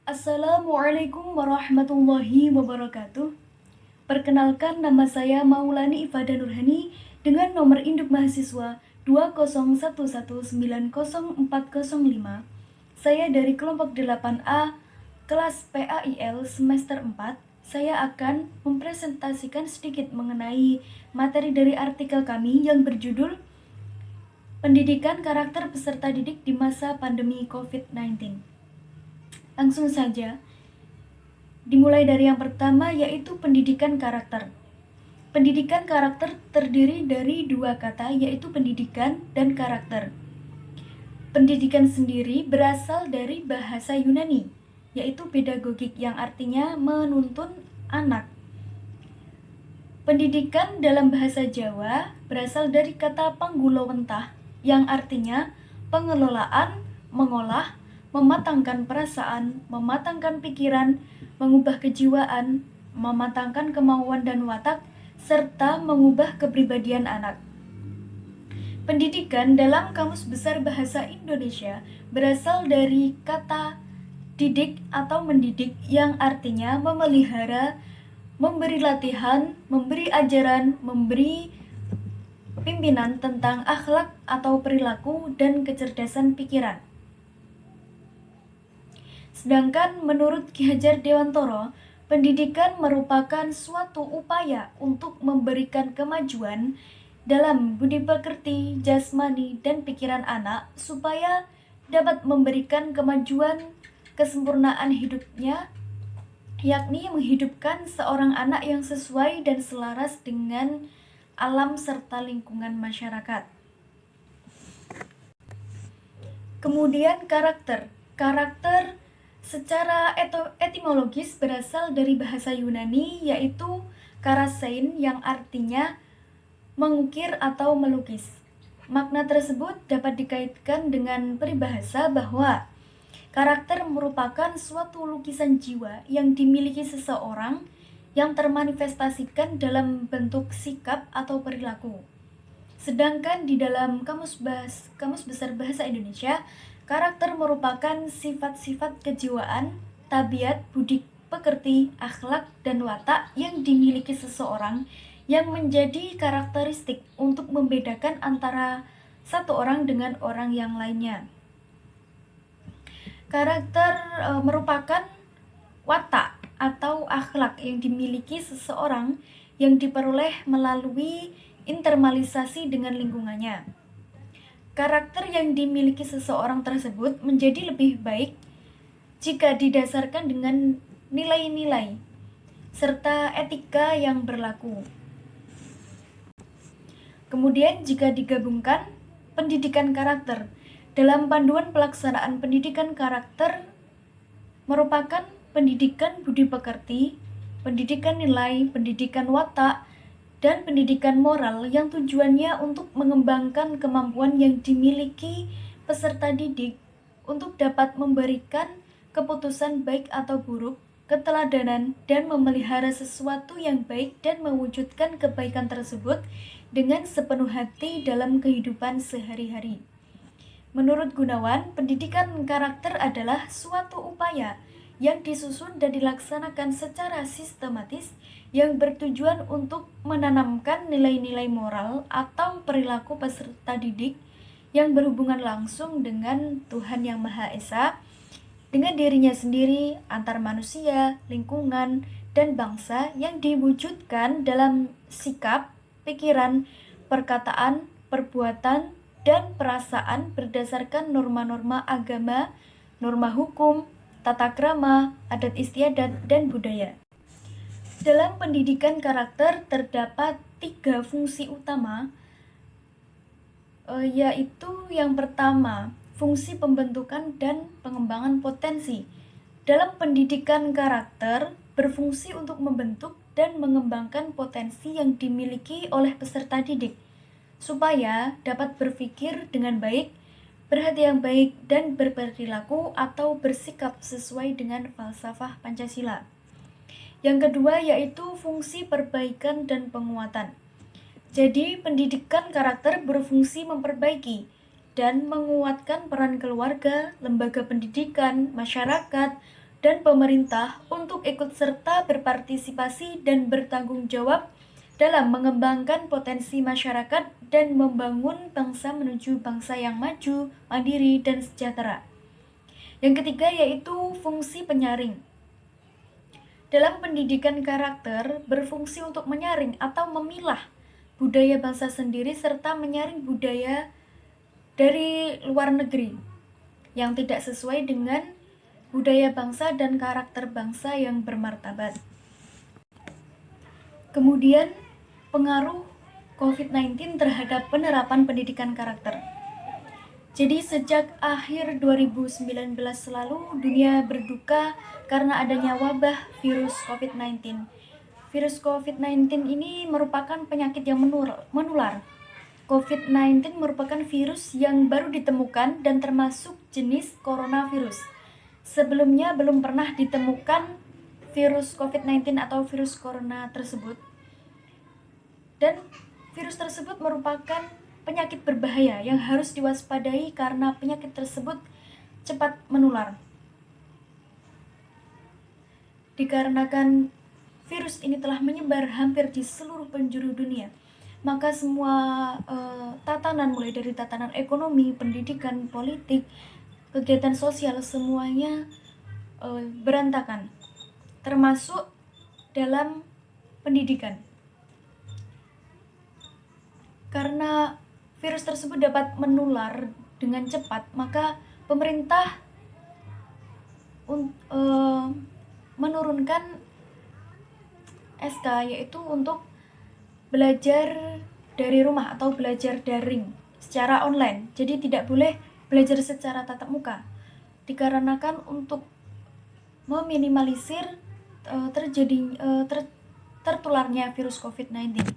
Assalamualaikum warahmatullahi wabarakatuh. Perkenalkan, nama saya Maulani Ifada Nurhani dengan nomor induk mahasiswa 201190405. Saya dari kelompok 8A kelas PAIL semester 4. Saya akan mempresentasikan sedikit mengenai materi dari artikel kami yang berjudul Pendidikan Karakter Peserta Didik di Masa Pandemi COVID-19. Langsung saja, dimulai dari yang pertama, yaitu pendidikan karakter. Pendidikan karakter terdiri dari dua kata, yaitu pendidikan dan karakter. Pendidikan sendiri berasal dari bahasa Yunani, yaitu pedagogik, yang artinya menuntun anak. Pendidikan dalam bahasa Jawa berasal dari kata panggulawentah, yang artinya pengelolaan, mengolah, mematangkan perasaan, mematangkan pikiran, mengubah kejiwaan, mematangkan kemauan dan watak, serta mengubah kepribadian anak. Pendidikan dalam Kamus Besar Bahasa Indonesia berasal dari kata didik atau mendidik, yang artinya memelihara, memberi latihan, memberi ajaran, memberi pimpinan tentang akhlak atau perilaku dan kecerdasan pikiran. Sedangkan menurut Ki Hajar Dewantara, pendidikan merupakan suatu upaya untuk memberikan kemajuan dalam budi pekerti, jasmani, dan pikiran anak supaya dapat memberikan kemajuan kesempurnaan hidupnya, yakni menghidupkan seorang anak yang sesuai dan selaras dengan alam serta lingkungan masyarakat. Kemudian karakter. Karakter secara etimologis berasal dari bahasa Yunani, yaitu karasein, yang artinya mengukir atau melukis. Makna tersebut dapat dikaitkan dengan peribahasa bahwa karakter merupakan suatu lukisan jiwa yang dimiliki seseorang yang termanifestasikan dalam bentuk sikap atau perilaku. Sedangkan di dalam Kamus Besar Bahasa Indonesia, karakter merupakan sifat-sifat kejiwaan, tabiat, budi pekerti, akhlak, dan watak yang dimiliki seseorang yang menjadi karakteristik untuk membedakan antara satu orang dengan orang yang lainnya. Karakter merupakan watak atau akhlak yang dimiliki seseorang yang diperoleh melalui internalisasi dengan lingkungannya. Karakter yang dimiliki seseorang tersebut menjadi lebih baik jika didasarkan dengan nilai-nilai serta etika yang berlaku. Kemudian jika digabungkan, pendidikan karakter dalam panduan pelaksanaan pendidikan karakter merupakan pendidikan budi pekerti, pendidikan nilai, pendidikan watak, dan pendidikan moral yang tujuannya untuk mengembangkan kemampuan yang dimiliki peserta didik untuk dapat memberikan keputusan baik atau buruk, keteladanan, dan memelihara sesuatu yang baik dan mewujudkan kebaikan tersebut dengan sepenuh hati dalam kehidupan sehari-hari. Menurut Gunawan, pendidikan karakter adalah suatu upaya yang disusun dan dilaksanakan secara sistematis yang bertujuan untuk menanamkan nilai-nilai moral atau perilaku peserta didik yang berhubungan langsung dengan Tuhan Yang Maha Esa, dengan dirinya sendiri, antar manusia, lingkungan, dan bangsa, yang diwujudkan dalam sikap, pikiran, perkataan, perbuatan, dan perasaan berdasarkan norma-norma agama, norma hukum, tata krama, adat istiadat, dan budaya. Dalam pendidikan karakter terdapat 3 fungsi utama, yaitu yang pertama, fungsi pembentukan dan pengembangan potensi. Dalam pendidikan karakter berfungsi untuk membentuk dan mengembangkan potensi yang dimiliki oleh peserta didik, supaya dapat berpikir dengan baik, berhati yang baik, dan berperilaku atau bersikap sesuai dengan falsafah Pancasila. Yang kedua yaitu fungsi perbaikan dan penguatan. Jadi pendidikan karakter berfungsi memperbaiki dan menguatkan peran keluarga, lembaga pendidikan, masyarakat, dan pemerintah untuk ikut serta berpartisipasi dan bertanggung jawab dalam mengembangkan potensi masyarakat dan membangun bangsa menuju bangsa yang maju, mandiri, dan sejahtera. Yang ketiga yaitu fungsi penyaring. Dalam pendidikan karakter berfungsi untuk menyaring atau memilah budaya bangsa sendiri serta menyaring budaya dari luar negeri yang tidak sesuai dengan budaya bangsa dan karakter bangsa yang bermartabat. Kemudian, pengaruh COVID-19 terhadap penerapan pendidikan karakter. Jadi sejak akhir 2019 lalu, dunia berduka karena adanya wabah virus COVID-19. Virus COVID-19 ini merupakan penyakit yang menular. COVID-19 merupakan virus yang baru ditemukan dan termasuk jenis coronavirus. Sebelumnya belum pernah ditemukan virus COVID-19 atau virus corona tersebut. Dan virus tersebut merupakan penyakit berbahaya yang harus diwaspadai karena penyakit tersebut cepat menular. Dikarenakan virus ini telah menyebar hampir di seluruh penjuru dunia, maka semua tatanan mulai dari tatanan ekonomi, pendidikan, politik, kegiatan sosial semuanya berantakan, termasuk dalam pendidikan. Karena virus tersebut dapat menular dengan cepat, maka pemerintah menurunkan SK yaitu untuk belajar dari rumah atau belajar daring secara online. Jadi tidak boleh belajar secara tatap muka. Dikarenakan untuk meminimalisir tertularnya virus COVID-19.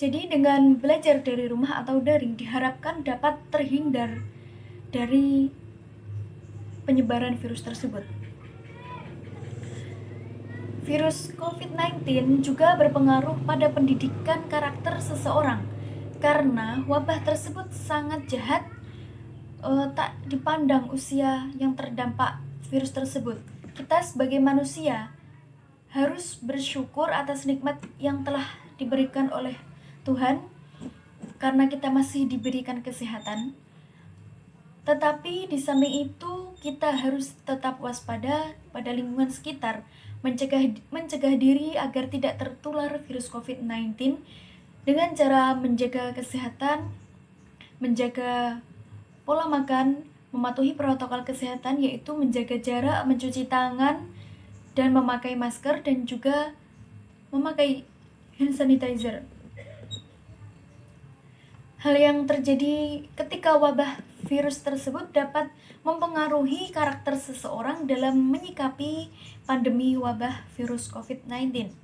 Jadi dengan belajar dari rumah atau daring diharapkan dapat terhindar dari penyebaran virus tersebut. Virus COVID-19 juga berpengaruh pada pendidikan karakter seseorang karena wabah tersebut sangat jahat, tak dipandang usia yang terdampak virus tersebut. Kita sebagai manusia harus bersyukur atas nikmat yang telah diberikan oleh Tuhan karena kita masih diberikan kesehatan. Tetapi di samping itu kita harus tetap waspada pada lingkungan sekitar, mencegah diri agar tidak tertular virus COVID-19 dengan cara menjaga kesehatan, menjaga pola makan, mematuhi protokol kesehatan yaitu menjaga jarak, mencuci tangan, dan memakai masker dan juga memakai hand sanitizer. Hal yang terjadi ketika wabah virus tersebut dapat mempengaruhi karakter seseorang dalam menyikapi pandemi wabah virus COVID-19.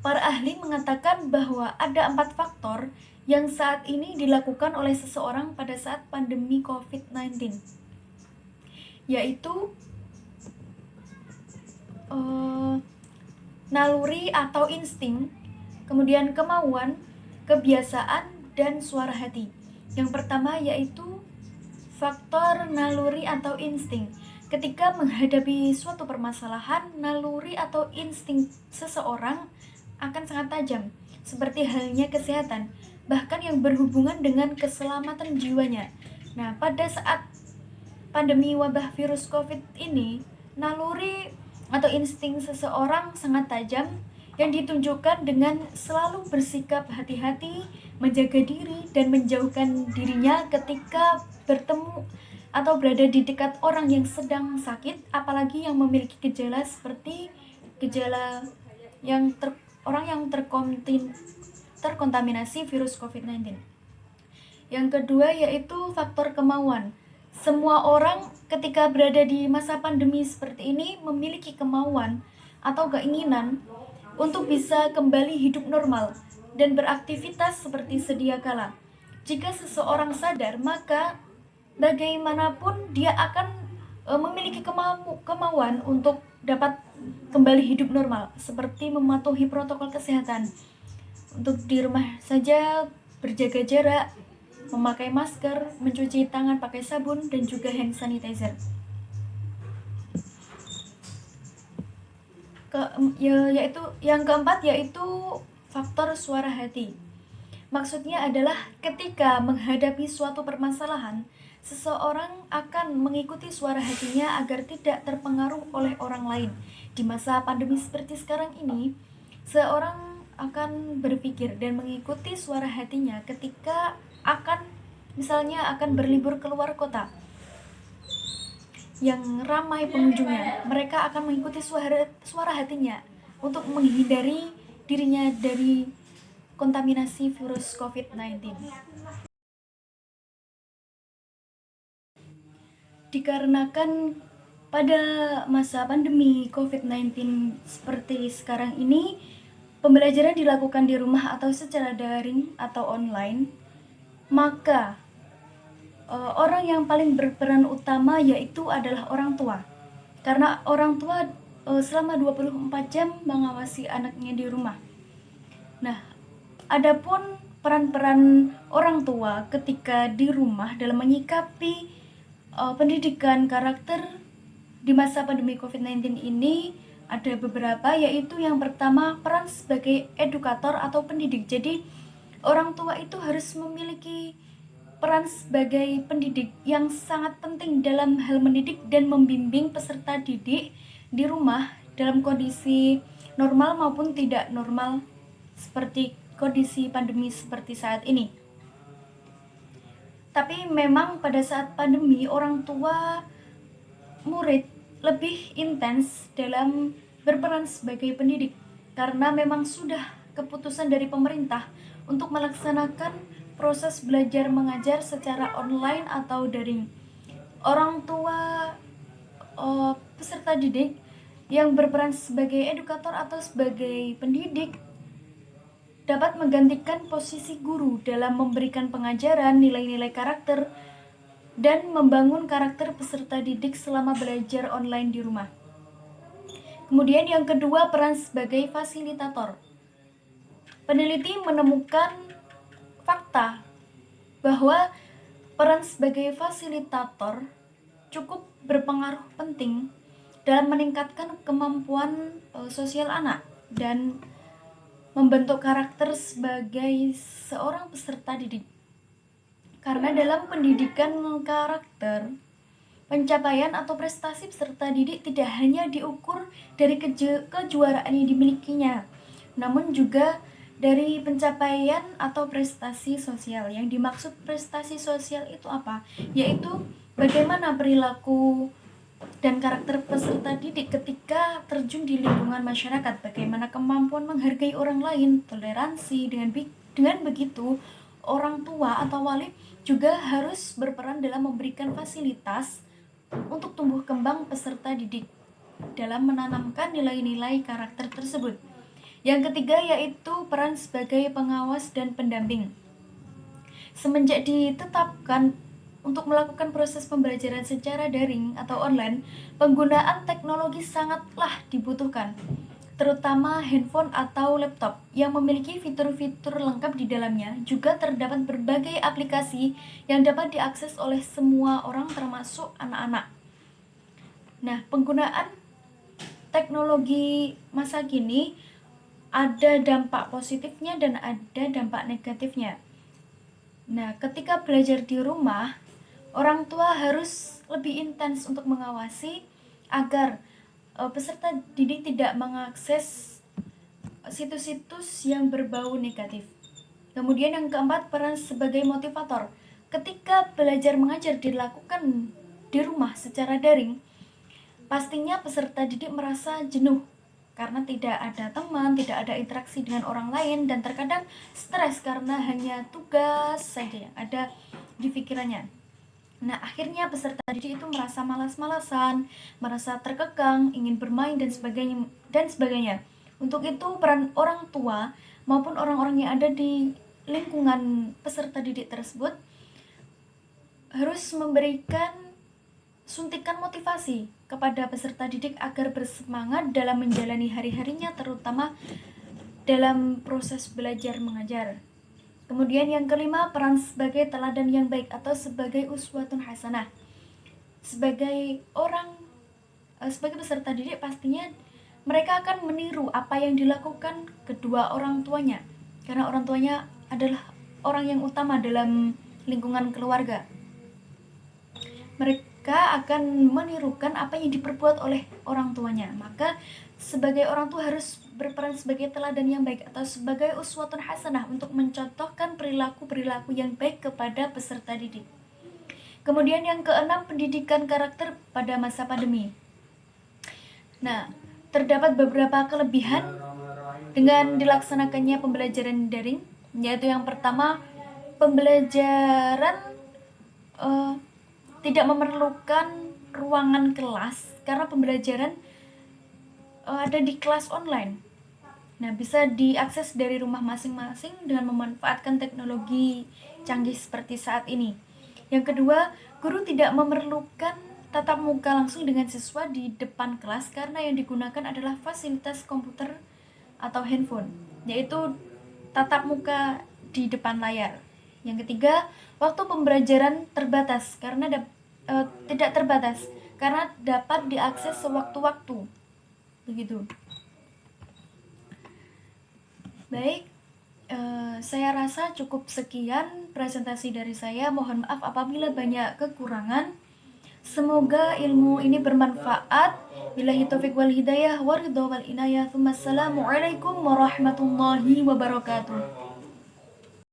Para ahli mengatakan bahwa ada 4 faktor yang saat ini dilakukan oleh seseorang pada saat pandemi COVID-19, yaitu naluri atau insting, kemudian kemauan, kebiasaan, dan suara hati. Yang pertama yaitu faktor naluri atau insting. Ketika menghadapi suatu permasalahan, naluri atau insting seseorang akan sangat tajam, seperti halnya kesehatan, bahkan yang berhubungan dengan keselamatan jiwanya. Nah, pada saat pandemi wabah virus COVID ini, naluri atau insting seseorang sangat tajam yang ditunjukkan dengan selalu bersikap hati-hati, menjaga diri, dan menjauhkan dirinya ketika bertemu atau berada di dekat orang yang sedang sakit, apalagi yang memiliki gejala seperti gejala yang orang yang terkontaminasi virus COVID-19. Yang kedua yaitu faktor kemauan. Semua orang ketika berada di masa pandemi seperti ini memiliki kemauan atau keinginan untuk bisa kembali hidup normal dan beraktivitas seperti sedia kala. Jika seseorang sadar, maka bagaimanapun dia akan memiliki kemauan untuk dapat kembali hidup normal, seperti mematuhi protokol kesehatan. Untuk di rumah saja berjaga jarak, memakai masker, mencuci tangan pakai sabun, dan juga hand sanitizer. yaitu yang keempat yaitu faktor suara hati. Maksudnya adalah ketika menghadapi suatu permasalahan, seseorang akan mengikuti suara hatinya agar tidak terpengaruh oleh orang lain. Di masa pandemi seperti sekarang ini, seorang akan berpikir dan mengikuti suara hatinya ketika misalnya akan berlibur keluar kota yang ramai pengunjungnya. Mereka akan mengikuti suara hatinya untuk menghindari dirinya dari kontaminasi virus COVID-19. Dikarenakan pada masa pandemi COVID-19 seperti sekarang ini, pembelajaran dilakukan di rumah atau secara daring atau online, maka orang yang paling berperan utama yaitu adalah orang tua. Karena orang tua selama 24 jam mengawasi anaknya di rumah. Nah, adapun peran-peran orang tua ketika di rumah dalam menyikapi pendidikan karakter di masa pandemi COVID-19 ini ada beberapa, yaitu yang pertama peran sebagai edukator atau pendidik. Jadi orang tua itu harus memiliki peran sebagai pendidik yang sangat penting dalam hal mendidik dan membimbing peserta didik di rumah dalam kondisi normal maupun tidak normal seperti kondisi pandemi seperti saat ini. Tapi memang pada saat pandemi orang tua murid lebih intens dalam berperan sebagai pendidik karena memang sudah keputusan dari pemerintah untuk melaksanakan proses belajar mengajar secara online atau daring. Orang tua peserta didik yang berperan sebagai edukator atau sebagai pendidik dapat menggantikan posisi guru dalam memberikan pengajaran nilai-nilai karakter dan membangun karakter peserta didik selama belajar online di rumah. Kemudian yang kedua, peran sebagai fasilitator. Peneliti menemukan fakta bahwa peran sebagai fasilitator cukup berpengaruh penting dalam meningkatkan kemampuan sosial anak dan membentuk karakter sebagai seorang peserta didik. Karena dalam pendidikan karakter, pencapaian atau prestasi peserta didik tidak hanya diukur dari kejuaraan yang dimilikinya, namun juga dari pencapaian atau prestasi sosial. Yang dimaksud prestasi sosial itu apa? Yaitu bagaimana perilaku dan karakter peserta didik ketika terjun di lingkungan masyarakat, bagaimana kemampuan menghargai orang lain, toleransi. Dengan begitu, orang tua atau wali juga harus berperan dalam memberikan fasilitas untuk tumbuh kembang peserta didik dalam menanamkan nilai-nilai karakter tersebut. Yang ketiga yaitu peran sebagai pengawas dan pendamping. Semenjak ditetapkan untuk melakukan proses pembelajaran secara daring atau online, penggunaan teknologi sangatlah dibutuhkan, terutama handphone atau laptop yang memiliki fitur-fitur lengkap di dalamnya. Juga terdapat berbagai aplikasi yang dapat diakses oleh semua orang termasuk anak-anak. Nah, penggunaan teknologi masa kini ada dampak positifnya dan ada dampak negatifnya. Nah, ketika belajar di rumah, orang tua harus lebih intens untuk mengawasi agar peserta didik tidak mengakses situs-situs yang berbau negatif. Kemudian yang keempat, peran sebagai motivator. Ketika belajar mengajar dilakukan di rumah secara daring, pastinya peserta didik merasa jenuh karena tidak ada teman, tidak ada interaksi dengan orang lain, dan terkadang stres karena hanya tugas saja yang ada di pikirannya. Nah, akhirnya peserta didik itu merasa malas-malasan, merasa terkekang, ingin bermain dan sebagainya. Untuk itu, peran orang tua maupun orang-orang yang ada di lingkungan peserta didik tersebut harus memberikan suntikan motivasi kepada peserta didik agar bersemangat dalam menjalani hari-harinya, terutama dalam proses belajar mengajar. Kemudian yang kelima, peran sebagai teladan yang baik atau sebagai uswatun hasanah. Sebagai peserta didik pastinya mereka akan meniru apa yang dilakukan kedua orang tuanya, karena orang tuanya adalah orang yang utama dalam lingkungan keluarga. Mereka akan menirukan apa yang diperbuat oleh orang tuanya. Maka sebagai orang tua harus berperan sebagai teladan yang baik atau sebagai uswatun hasanah untuk mencontohkan perilaku-perilaku yang baik kepada peserta didik. Kemudian yang keenam, pendidikan karakter pada masa pandemi. Nah, terdapat beberapa kelebihan dengan dilaksanakannya pembelajaran daring, yaitu yang pertama, pembelajaran tidak memerlukan ruangan kelas karena pembelajaran ada di kelas online. Nah, bisa diakses dari rumah masing-masing dengan memanfaatkan teknologi canggih seperti saat ini. Yang kedua, guru tidak memerlukan tatap muka langsung dengan siswa di depan kelas karena yang digunakan adalah fasilitas komputer atau handphone, yaitu tatap muka di depan layar. Yang ketiga, waktu pembelajaran terbatas karena tidak terbatas karena dapat diakses sewaktu-waktu. Begitu. Baik, saya rasa cukup sekian presentasi dari saya. Mohon maaf apabila banyak kekurangan. Semoga ilmu ini bermanfaat. Billahi taufiq wal hidayah, waridho wal inayah. Assalamualaikum warahmatullahi wabarakatuh.